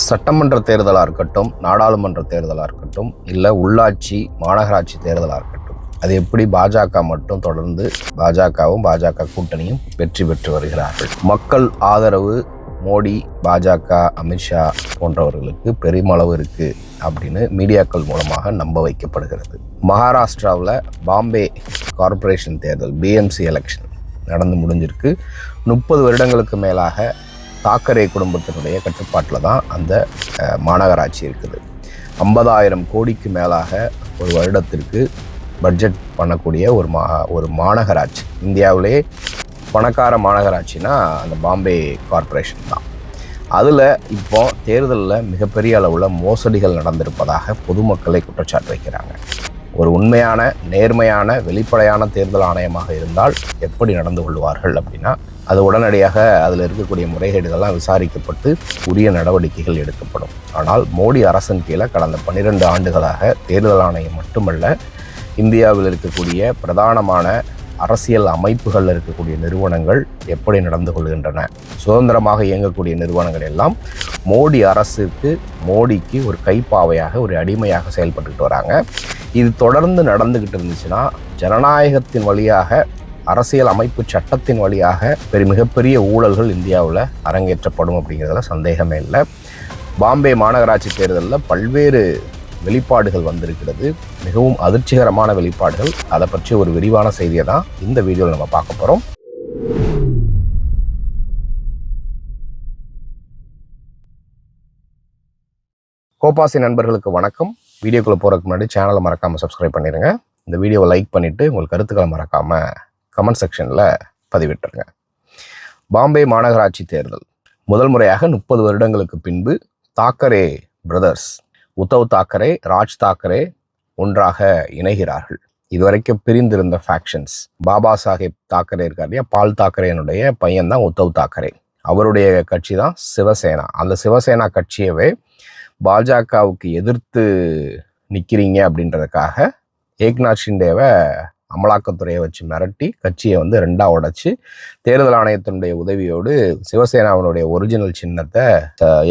சட்டமன்ற தேர்தலாக இருக்கட்டும், நாடாளுமன்ற தேர்தலாக இருக்கட்டும், இல்லை உள்ளாட்சி மாநகராட்சி தேர்தலாக இருக்கட்டும், அது எப்படி பாஜக மட்டும் தொடர்ந்து பாஜகவும் பாஜக கூட்டணியும் வெற்றி பெற்று வருகிறார்கள். மக்கள் ஆதரவு மோடி, பாஜக, அமித்ஷா போன்றவர்களுக்கு பெருமளவு இருக்குது அப்படின்னு மீடியாக்கள் மூலமாக நம்ப வைக்கப்படுகிறது. மகாராஷ்டிராவில் பாம்பே கார்ப்பரேஷன் தேர்தல் BMC எலெக்ஷன் நடந்து முடிஞ்சிருக்கு. 30 வருடங்களுக்கு மேலாக தாக்கரே குடும்பத்தினுடைய கட்டுப்பாட்டில் தான் அந்த மாநகராட்சி இருக்குது. 50,000 கோடிக்கு மேலாக ஒரு வருடத்திற்கு பட்ஜெட் பண்ணக்கூடிய ஒரு மாநகராட்சி. இந்தியாவிலே பணக்கார மாநகராட்சினா அந்த பாம்பே கார்ப்பரேஷன் தான். அதில் இப்போ தேர்தலில் மிகப்பெரிய அளவில் மோசடிகள் நடந்திருப்பதாக பொதுமக்களை குற்றச்சாட்டு வைக்கிறாங்க. ஒரு உண்மையான, நேர்மையான, வெளிப்படையான தேர்தல் ஆணையமாக இருந்தால் எப்படி நடந்து கொள்வார்கள் அப்படின்னா, அது உடனடியாக அதில் இருக்கக்கூடிய முறைகேடுகள்லாம் விசாரிக்கப்பட்டு உரிய நடவடிக்கைகள் எடுக்கப்படும். ஆனால் மோடி அரசின் கீழே கடந்த 12 ஆண்டுகளாக தேர்தல் ஆணையம் மட்டுமல்ல, இந்தியாவில் இருக்கக்கூடிய பிரதானமான அரசியல் அமைப்புகளில் இருக்கக்கூடிய நிறுவனங்கள் எப்படி நடந்து கொள்கின்றன, சுதந்திரமாக இயங்கக்கூடிய நிறுவனங்கள் எல்லாம் மோடிக்கு ஒரு கைப்பாவையாக, ஒரு அடிமையாக செயல்பட்டுக்கிட்டு வராங்க. இது தொடர்ந்து நடந்துக்கிட்டு இருந்துச்சுன்னா ஜனநாயகத்தின் வழியாக, அரசியல் அமைப்பு சட்டத்தின் வழியாக மிகப்பெரிய ஊழல்கள் இந்தியாவில் அரங்கேற்றப்படும் அப்படிங்கிறதுல சந்தேகமே இல்லை. பாம்பே மாநகராட்சி தேர்தலில் பல்வேறு வெளிப்பாடுகள் வந்திருக்கிறது, மிகவும் அதிர்ச்சிகரமான வெளிப்பாடுகள். அதை பற்றி ஒரு விரிவான செய்தியை தான் இந்த வீடியோவில் நம்ம பார்க்க போகிறோம். கோபாசி நண்பர்களுக்கு வணக்கம். வீடியோக்குள்ளே போகிறதுக்கு முன்னாடி சேனலை மறக்காமல் சப்ஸ்கிரைப் பண்ணிடுங்க. இந்த வீடியோவை லைக் பண்ணிவிட்டு உங்கள் கருத்துக்களை மறக்காமல் கமெண்ட் செக்ஷனில் பதிவிட்டுருங்க. பாம்பே மாநகராட்சி தேர்தல் முதல் முறையாக 30 வருடங்களுக்கு பின்பு தாக்கரே பிரதர்ஸ், உத்தவ் தாக்கரே, ராஜ் தாக்கரே ஒன்றாக இணைகிறார்கள். இதுவரைக்கும் பிரிந்திருந்த ஃபேக்ஷன்ஸ், பாபா சாஹேப் தாக்கரே இருக்கார் இல்லையா, பால் தாக்கரேனுடைய பையன் தான் உத்தவ் தாக்கரே. அவருடைய கட்சி தான் சிவசேனா. அந்த சிவசேனா கட்சியவே பாஜகவுக்கு எதிர்த்து நிற்கிறீங்க அப்படின்றதுக்காக ஏக்நாத் ஷிண்டேவை அமலாக்கத்துறையை வச்சு மிரட்டி கட்சியை 2 உடைச்சு தேர்தல் ஆணையத்தினுடைய உதவியோடு சிவசேனாவினுடைய ஒரிஜினல் சின்னத்தை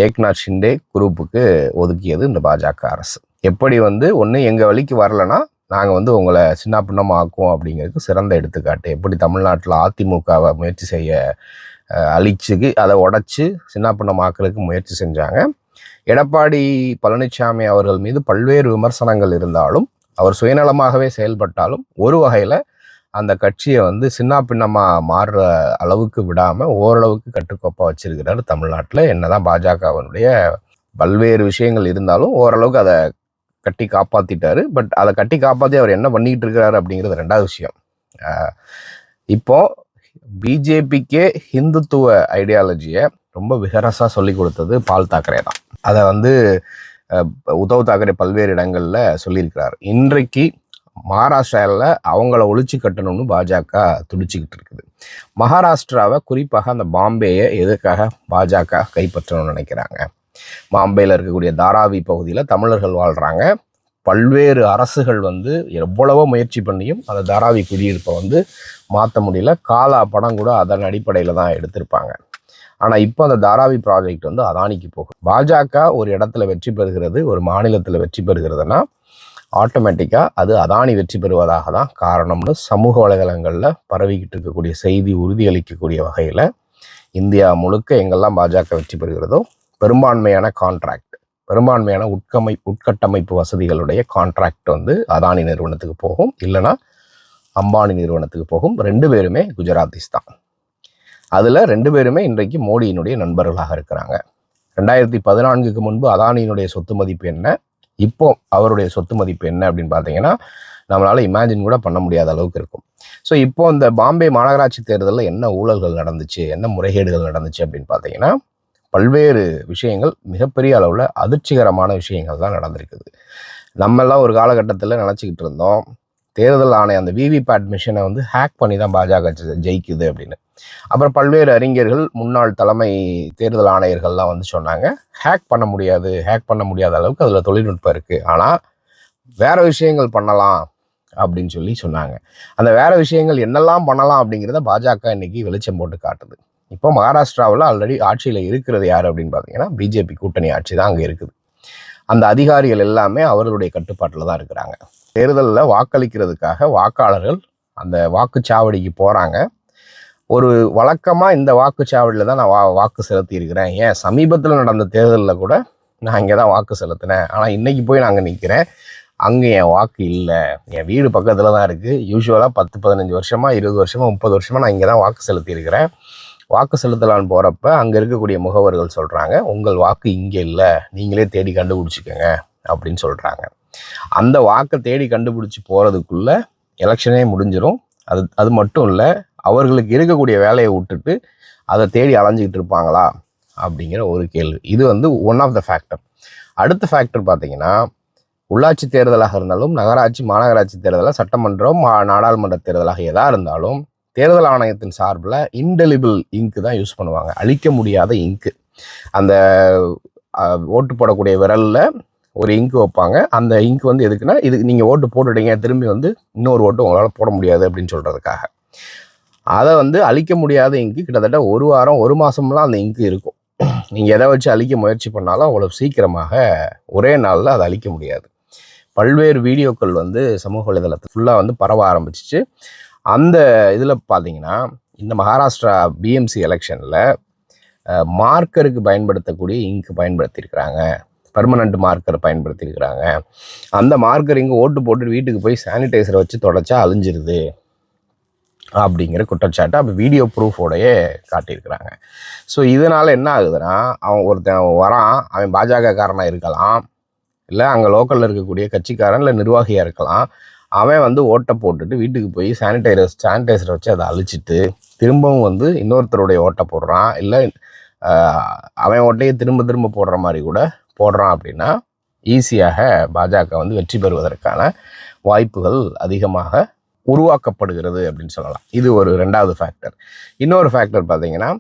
ஏக்நாத் ஷிண்டே குரூப்புக்கு ஒதுக்கியது இந்த பாஜக அரசு. எப்படி ஒன்று எங்கள் வழிக்கு வரலைன்னா நாங்கள் உங்களை சின்ன பின்னமாக ஆக்குவோம் அப்படிங்கிறதுக்கு சிறந்த எடுத்துக்காட்டு. எப்படி தமிழ்நாட்டில் அதிமுகவை முயற்சி செய்ய அழிச்சுக்கு அதை உடைச்சு சின்ன பின்னமாக்குறதுக்கு முயற்சி செஞ்சாங்க. எடப்பாடி பழனிசாமி அவர்கள் மீது பல்வேறு விமர்சனங்கள் இருந்தாலும், அவர் சுயநலமாகவே செயல்பட்டாலும், ஒரு வகையில் அந்த கட்சியை சின்ன பின்னமாக மாறுற அளவுக்கு விடாமல் ஓரளவுக்கு கட்டுக்கோப்பாக வச்சிருக்கிறார் தமிழ்நாட்டில். என்னதான் பாஜகவினுடைய பல்வேறு விஷயங்கள் இருந்தாலும் ஓரளவுக்கு அதை கட்டி காப்பாற்றிட்டாரு. பட் அதை கட்டி காப்பாற்றி அவர் என்ன பண்ணிக்கிட்டு இருக்கிறாரு அப்படிங்கிறது 2வது விஷயம். இப்போ பிஜேபிக்கே ஹிந்துத்துவ ஐடியாலஜியை ரொம்ப விகரசாக சொல்லி கொடுத்தது பால் தாக்கரே தான். அதை உத்தவ் தாக்கரே பல்வேறு இடங்களில் சொல்லியிருக்கிறார். இன்றைக்கு மகாராஷ்டிராவில் அவங்கள ஒழிச்சு கட்டணும்னு பாஜக துடிச்சிக்கிட்டு இருக்குது. மகாராஷ்டிராவை, குறிப்பாக அந்த பாம்பேயை எதுக்காக பாஜக கைப்பற்றணும்னு நினைக்கிறாங்க? பாம்பேயில் இருக்கக்கூடிய தாராவி பகுதியில் தமிழர்கள் வாழ்கிறாங்க. பல்வேறு அரசுகள் எவ்வளவோ முயற்சி பண்ணியும் அந்த தாராவி குடியிருப்பை மாற்ற முடியல. காலா படம் கூட அதன் அடிப்படையில் தான் எடுத்திருப்பாங்க. ஆனால் இப்போ அந்த தாராவி ப்ராஜெக்ட் அதானிக்கு போகும். பாஜக ஒரு இடத்துல வெற்றி பெறுகிறது, ஒரு மாநிலத்தில் வெற்றி பெறுகிறதுனா ஆட்டோமேட்டிக்காக அது அதானி வெற்றி பெறுவதாக தான் காரணம்னு சமூக வலைதளங்களில் பரவிக்கிட்டு இருக்கக்கூடிய செய்தி உறுதியளிக்கக்கூடிய வகையில் இந்தியா முழுக்க எங்கெல்லாம் பாஜக வெற்றி பெறுகிறதோ பெரும்பான்மையான கான்ட்ராக்ட், பெரும்பான்மையான உட்கட்டமைப்பு வசதிகளுடைய கான்ட்ராக்ட் அதானி நிறுவனத்துக்கு போகும், இல்லைனா அம்பானி நிறுவனத்துக்கு போகும். 2 பேருமே குஜராத்திஸ் தான். அதில் 2 பேருமே இன்றைக்கு மோடியினுடைய நண்பர்களாக இருக்கிறாங்க. 2014க்கு முன்பு அதானியினுடைய சொத்து மதிப்பு என்ன, இப்போ அவருடைய சொத்து மதிப்பு என்ன அப்படின்னு பார்த்தீங்கன்னா நம்மளால் இமேஜின் கூட பண்ண முடியாத அளவுக்கு இருக்கும். ஸோ இப்போ இந்த பாம்பே மாநகராட்சி தேர்தலில் என்ன ஊழல்கள் நடந்துச்சு, என்ன முறைகேடுகள் நடந்துச்சு அப்படின்னு பார்த்தீங்கன்னா பல்வேறு விஷயங்கள், மிகப்பெரிய அளவில் அதிர்ச்சிகரமான விஷயங்கள் தான் நடந்திருக்குது. நம்மெல்லாம் ஒரு காலகட்டத்தில் நினச்சிக்கிட்டு இருந்தோம் தேர்தல் ஆணையம் அந்த விவிபேட் மிஷினை ஹேக் பண்ணி தான் பாஜக ஜெயிக்குது அப்படின்னு. அப்புறம் பல்வேறு அறிஞர்கள், முன்னாள் தலைமை தேர்தல் ஆணையர்கள்லாம் சொன்னாங்க ஹேக் பண்ண முடியாத அளவுக்கு அதில் தொழில்நுட்பம் இருக்குது, ஆனால் வேறு விஷயங்கள் பண்ணலாம் அப்படின்னு சொன்னாங்க. அந்த வேறு விஷயங்கள் என்னெல்லாம் பண்ணலாம் அப்படிங்கிறத பாஜக இன்னைக்கு வெளிச்சம் போட்டு காட்டுது. இப்போ மகாராஷ்டிராவில் ஆல்ரெடி ஆட்சியில் இருக்கிறது யார் அப்படின்னு பார்த்தீங்கன்னா பிஜேபி கூட்டணி ஆட்சி தான் அங்கே இருக்குது. அந்த அதிகாரிகள் எல்லாமே அவர்களுடைய கட்டுப்பாட்டில் தான் இருக்கிறாங்க. தேர்தலில் வாக்களிக்கிறதுக்காக வாக்காளர்கள் அந்த வாக்குச்சாவடிக்கு போகிறாங்க. ஒரு வழக்கமாக இந்த வாக்குச்சாவடியில் தான் நான் வாக்கு செலுத்தி இருக்கிறேன். ஏன் சமீபத்தில் நடந்த தேர்தலில் கூட நான் இங்கே தான் வாக்கு செலுத்தினேன். ஆனால் இன்றைக்கி போய் நான் அங்கே நிற்கிறேன், அங்கே என் வாக்கு இல்லை, என் வீடு பக்கத்தில் தான் இருக்குது. யூஸ்வலாக 10-15 வருஷமாக 20 வருஷமாக 30 வருஷமாக நான் இங்கே தான் வாக்கு செலுத்தியிருக்கிறேன். வாக்கு செலுத்தலான்னு போகிறப்ப அங்கே இருக்கக்கூடிய முகவர்கள் சொல்கிறாங்க, உங்கள் வாக்கு இங்கே இல்லை, நீங்களே தேடி கண்டுபிடிச்சிக்கோங்க அப்படின்னு சொல்கிறாங்க. அந்த வாக்கை தேடி கண்டுபிடிச்சி போகிறதுக்குள்ளே எலெக்ஷனே முடிஞ்சிடும். அது மட்டும் இல்லை, அவர்களுக்கு இருக்கக்கூடிய வேலையை விட்டுட்டு அதை தேடி அலைஞ்சிக்கிட்டு இருப்பாங்களா அப்படிங்கிற ஒரு கேள்வி. இது ஒன் ஆஃப் த ஃபேக்டர். அடுத்த ஃபேக்டர் பார்த்தீங்கன்னா, உள்ளாட்சி தேர்தலாக இருந்தாலும் நகராட்சி மாநகராட்சி தேர்தலாக சட்டமன்றம் நாடாளுமன்ற தேர்தலாக எதாக இருந்தாலும் தேர்தல் ஆணையத்தின் சார்பில் இன்டெலிபிள் இங்கு தான் யூஸ் பண்ணுவாங்க, அழிக்க முடியாத இங்கு. அந்த ஓட்டு போடக்கூடிய விரலில் ஒரு இங்கு வைப்பாங்க. அந்த இங்கு எதுக்குன்னா, இதுக்கு நீங்கள் ஓட்டு போட்டுட்டீங்க, திரும்பி இன்னொரு ஓட்டு உங்களால் போட முடியாது அப்படின்னு சொல்கிறதுக்காக. அதை அழிக்க முடியாத இங்கு கிட்டத்தட்ட 1 வாரம் 1 மாதம்லாம் அந்த இங்கு இருக்கும். நீங்கள் எதை வச்சு அழிக்க முயற்சி பண்ணாலும் அவ்வளோ சீக்கிரமாக ஒரே நாளில் அதை அழிக்க முடியாது. பல்வேறு வீடியோக்கள் சமூக வலைதளத்தில் ஃபுல்லாக பரவ ஆரம்பிச்சிச்சு. அந்த இதில் பார்த்தீங்கன்னா, இந்த மகாராஷ்டிரா பிஎம்சி எலெக்ஷனில் மார்க்கருக்கு பயன்படுத்தக்கூடிய இங்கு பயன்படுத்தியிருக்கிறாங்க, பர்மனண்ட் மார்க்கர் பயன்படுத்தியிருக்கிறாங்க. அந்த மார்க்கர் இங்கே ஓட்டு போட்டு வீட்டுக்கு போய் சானிடைசரை வச்சு தொடச்சா அழிஞ்சிருது அப்படிங்கிற குற்றச்சாட்டு அப்போ வீடியோ ப்ரூஃபோடையே காட்டியிருக்கிறாங்க. ஸோ இதனால் என்ன ஆகுதுன்னா, ஒருத்தன் வரான், அவன் பாஜக காரனாக இருக்கலாம், இல்லை அங்கே லோக்கலில் இருக்கக்கூடிய கட்சிக்காரன் இல்லை நிர்வாகியாக இருக்கலாம். அவன் ஓட்டை போட்டுட்டு வீட்டுக்கு போய் சானிடைசரை வச்சு அதை அழிச்சிட்டு திரும்பவும் இன்னொருத்தருடைய ஓட்டை போடுறான், இல்லை அவன் ஓட்டையை திரும்ப போடுற மாதிரி கூட போடுறான். அப்படின்னா ஈஸியாக பாஜக வெற்றி பெறுவதற்கான வாய்ப்புகள் அதிகமாக உருவாக்கப்படுகிறது அப்படின்னு சொல்லலாம். இது ஒரு 2வது ஃபேக்டர். இன்னொரு ஃபேக்டர் பார்த்தீங்கன்னா,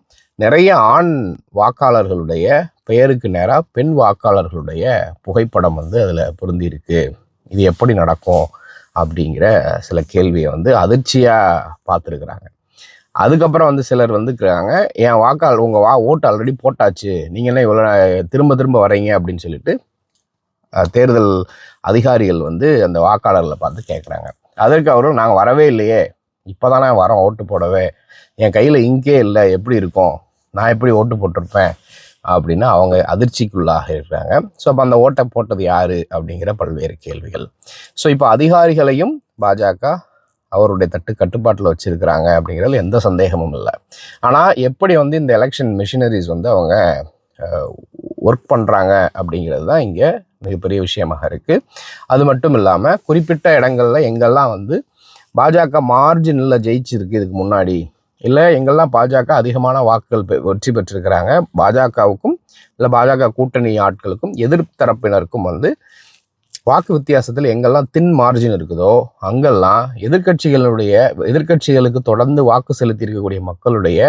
நிறைய ஆண் வாக்காளர்களுடைய பெயருக்கு நேராக பெண் வாக்காளர்களுடைய புகைப்படம் அதில் பொருந்திருக்கு. இது எப்படி நடக்கும் அப்படிங்கிற சில கேள்வியை அதிர்ச்சியாக பார்த்துருக்குறாங்க. அதுக்கப்புறம் சிலர் இருக்கிறாங்க, என் உங்கள் ஓட்டு ஆல்ரெடி போட்டாச்சு, நீங்கள் என்ன இவ்வளோ திரும்ப வரீங்க அப்படின்னு சொல்லிட்டு தேர்தல் அதிகாரிகள் அந்த வாக்காளர்களை பார்த்து கேட்குறாங்க. அதற்கு அவரும், நாங்கள் வரவே இல்லையே, இப்போ தானே வரோம் ஓட்டு போடவே, என் கையில் இங்கே இல்லை, எப்படி இருக்கும், நான் எப்படி ஓட்டு போட்டிருப்பேன் அப்படின்னு அவங்க அதிர்ச்சிக்குள்ளாக இருக்கிறாங்க. ஸோ அப்போ அந்த ஓட்டை போட்டது யார் அப்படிங்கிற பல்வேறு கேள்விகள். ஸோ இப்போ அதிகாரிகளையும் பாஜக அவருடைய கட்டுப்பாட்டில் வச்சுருக்கிறாங்க அப்படிங்கிறதுல எந்த சந்தேகமும் இல்லை. ஆனால் எப்படி இந்த எலெக்ஷன் மிஷினரிஸ் அவங்க ஒர்க் பண்ணுறாங்க அப்படிங்கிறது தான் இங்கே மிகப்பெரிய விஷயமாக இருக்குது. அது மட்டும் இல்லாமல் குறிப்பிட்ட இடங்களில் எங்கெல்லாம் பாஜக மார்ஜினில் ஜெயிச்சிருக்கு இதுக்கு முன்னாடி, இல்லை எங்கெல்லாம் பாஜக அதிகமான வாக்குகள் வெற்றி பெற்றிருக்கிறாங்க, பாஜகவுக்கும் இல்லை பாஜக கூட்டணி ஆட்களுக்கும் எதிர்த்தரப்பினருக்கும் வாக்கு வித்தியாசத்தில் எங்கெல்லாம் தின் மார்ஜின் இருக்குதோ அங்கெல்லாம் எதிர்கட்சிகளுக்கு தொடர்ந்து வாக்கு செலுத்தி இருக்கக்கூடிய மக்களுடைய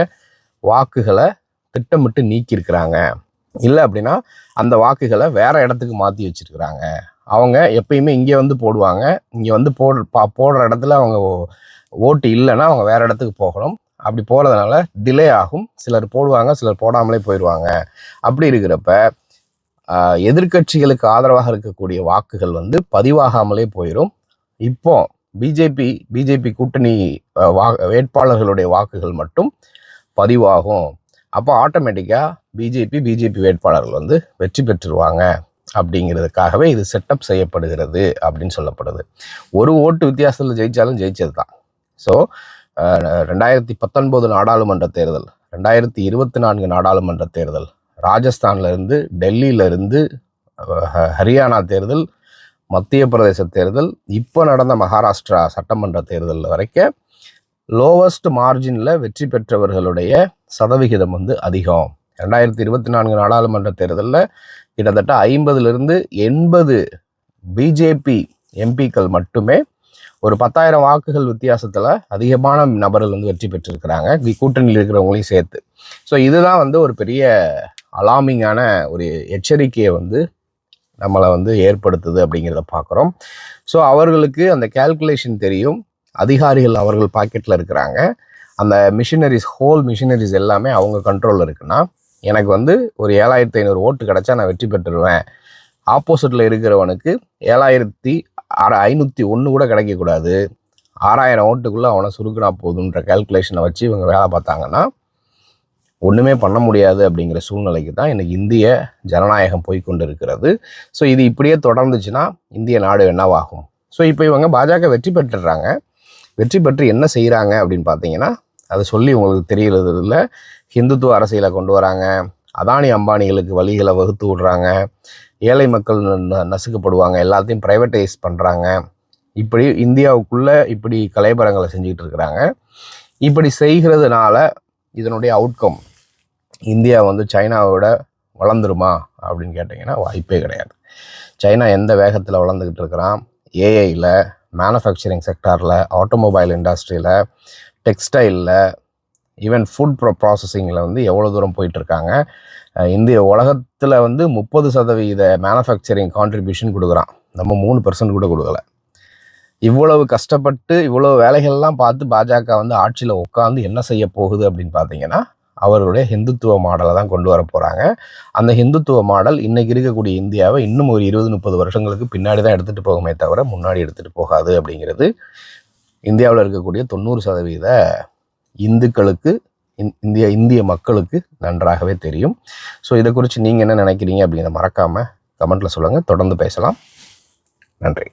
வாக்குகளை திட்டமிட்டு நீக்கியிருக்கிறாங்க. இல்லை அப்படின்னா அந்த வாக்குகளை வேற இடத்துக்கு மாற்றி வச்சிருக்கிறாங்க. அவங்க எப்பயுமே இங்கே போடுவாங்க, இங்கே போடுற இடத்துல அவங்க ஓட்டு இல்லைன்னா அவங்க வேற இடத்துக்கு போகணும். அப்படி போகிறதுனால டிலே ஆகும், சிலர் போடுவாங்க, சிலர் போடாமலே போயிடுவாங்க. அப்படி இருக்கிறப்ப எதிர்கட்சிகளுக்கு ஆதரவாக இருக்கக்கூடிய வாக்குகள் பதிவாகாமலே போயிடும். இப்போ பிஜேபி கூட்டணி வேட்பாளர்களுடைய வாக்குகள் மட்டும் பதிவாகும். அப்போ ஆட்டோமேட்டிக்காக பிஜேபி வேட்பாளர்கள் வெற்றி பெற்றுருவாங்க அப்படிங்கிறதுக்காகவே இது செட்டப் செய்யப்படுகிறது அப்படின்னு சொல்லப்படுது. ஒரு ஓட்டு வித்தியாசத்தில் ஜெயித்தாலும் ஜெயிச்சது தான். ஸோ 2019 நாடாளுமன்ற தேர்தல், 2024 நாடாளுமன்ற தேர்தல், ராஜஸ்தான்லேருந்து டெல்லியிலேருந்து ஹரியானா தேர்தல், மத்திய பிரதேச தேர்தல், இப்போ நடந்த மகாராஷ்டிரா சட்டமன்ற தேர்தல் வரைக்கும் லோவஸ்ட் மார்ஜினில் வெற்றி பெற்றவர்களுடைய சதவிகிதம் அதிகம். 2024 நாடாளுமன்ற தேர்தலில் கிட்டத்தட்ட 50-80 பிஜேபி எம்பிக்கள் மட்டுமே ஒரு 10,000 வாக்குகள் வித்தியாசத்தில் அதிகமான நபர்கள் வெற்றி பெற்றிருக்கிறாங்க, கூட்டணியில் இருக்கிறவங்களையும் சேர்த்து. ஸோ இதுதான் ஒரு பெரிய அலாமிங்கான ஒரு எச்சரிக்கையை நம்மளை ஏற்படுத்துது அப்படிங்கிறத பார்க்குறோம். ஸோ அவர்களுக்கு அந்த கேல்குலேஷன் தெரியும், அதிகாரிகள் அவர்கள் பாக்கெட்டில் இருக்கிறாங்க. அந்த மிஷினரிஸ் ஹோல் மிஷினரிஸ் எல்லாமே அவங்க கண்ட்ரோலில் இருக்குன்னா எனக்கு வந்து ஒரு 7500 ஓட்டு கிடச்சா நான் வெற்றி பெற்றுருவேன். ஆப்போசிட்டில் இருக்கிறவனுக்கு 7501 கூட கிடைக்கக்கூடாது, 6000 ஓட்டுக்குள்ளே அவனை சுருக்கினா போதுன்ற கேல்குலேஷனை வச்சு இவங்க வேலை பார்த்தாங்கன்னா ஒன்றுமே பண்ண முடியாது அப்படிங்கிற சூழ்நிலைக்கு தான் இன்றைக்கி இந்திய ஜனநாயகம் போய்கொண்டு இருக்கிறது. ஸோ இது இப்படியே தொடர்ந்துச்சுன்னா இந்திய நாடு என்னவாகும்? ஸோ இப்போ இவங்க பாஜக வெற்றி பெற்றுடுறாங்க. வெற்றி பெற்று என்ன செய்கிறாங்க அப்படின்னு பார்த்தீங்கன்னா, அதை சொல்லி உங்களுக்கு தெரியறது இல்லை. ஹிந்துத்துவ அரசியலை கொண்டு வராங்க, அதானி அம்பானிகளுக்கு வழிகளை வகுத்து விடுறாங்க, ஏழை மக்கள் நசுக்கப்படுவாங்க, எல்லாத்தையும் ப்ரைவேட்டைஸ் பண்ணுறாங்க. இப்படி இந்தியாவுக்குள்ளே இப்படி கலைபரங்களை செஞ்சுக்கிட்டு இருக்கிறாங்க. இப்படி செய்கிறதுனால இதனுடைய அவுட்கம் இந்தியா வந்து சைனாவோட வளர்ந்துருமா அப்படின்னு கேட்டிங்கன்னா வாய்ப்பே கிடையாது. சைனா எந்த வேகத்தில் வளர்ந்துக்கிட்டு இருக்கிறான், ஏஐயில், மேனுஃபேக்சரிங் செக்டாரில், ஆட்டோமொபைல் இண்டஸ்ட்ரியில், டெக்ஸ்டைலில், ஈவன் ஃபுட் ப்ராசஸிங்கில் வந்து எவ்வளோ தூரம் போயிட்டுருக்காங்க. இந்திய உலகத்தில் வந்து 30% மேனுஃபேக்சரிங் கான்ட்ரிபியூஷன் கொடுக்குறான், நம்ம 3% கூட கொடுக்கல. இவ்வளவு கஷ்டப்பட்டு இவ்வளோ வேலைகள்லாம் பார்த்து பாஜக வந்து ஆட்சியில் உட்காந்து என்ன செய்ய போகுது அப்படின்னு பார்த்தீங்கன்னா, அவர்களுடைய ஹிந்துத்துவ மாடலை தான் கொண்டு வர போகிறாங்க. அந்த ஹிந்துத்துவ மாடல் இன்றைக்கி இருக்கக்கூடிய இந்தியாவை இன்னும் ஒரு 20-30 வருஷங்களுக்கு பின்னாடி தான் எடுத்துகிட்டு போகுமே தவிர முன்னாடி எடுத்துகிட்டு போகாது அப்படிங்கிறது இந்தியாவில் இருக்கக்கூடிய 90% இந்துக்களுக்கு, இந்திய மக்களுக்கு நன்றாகவே தெரியும். ஸோ இதை குறித்து நீங்கள் என்ன நினைக்கிறீங்க அப்படிங்கிறத மறக்காமல் கமெண்ட்டில் சொல்லுங்கள். தொடர்ந்து பேசலாம். நன்றி.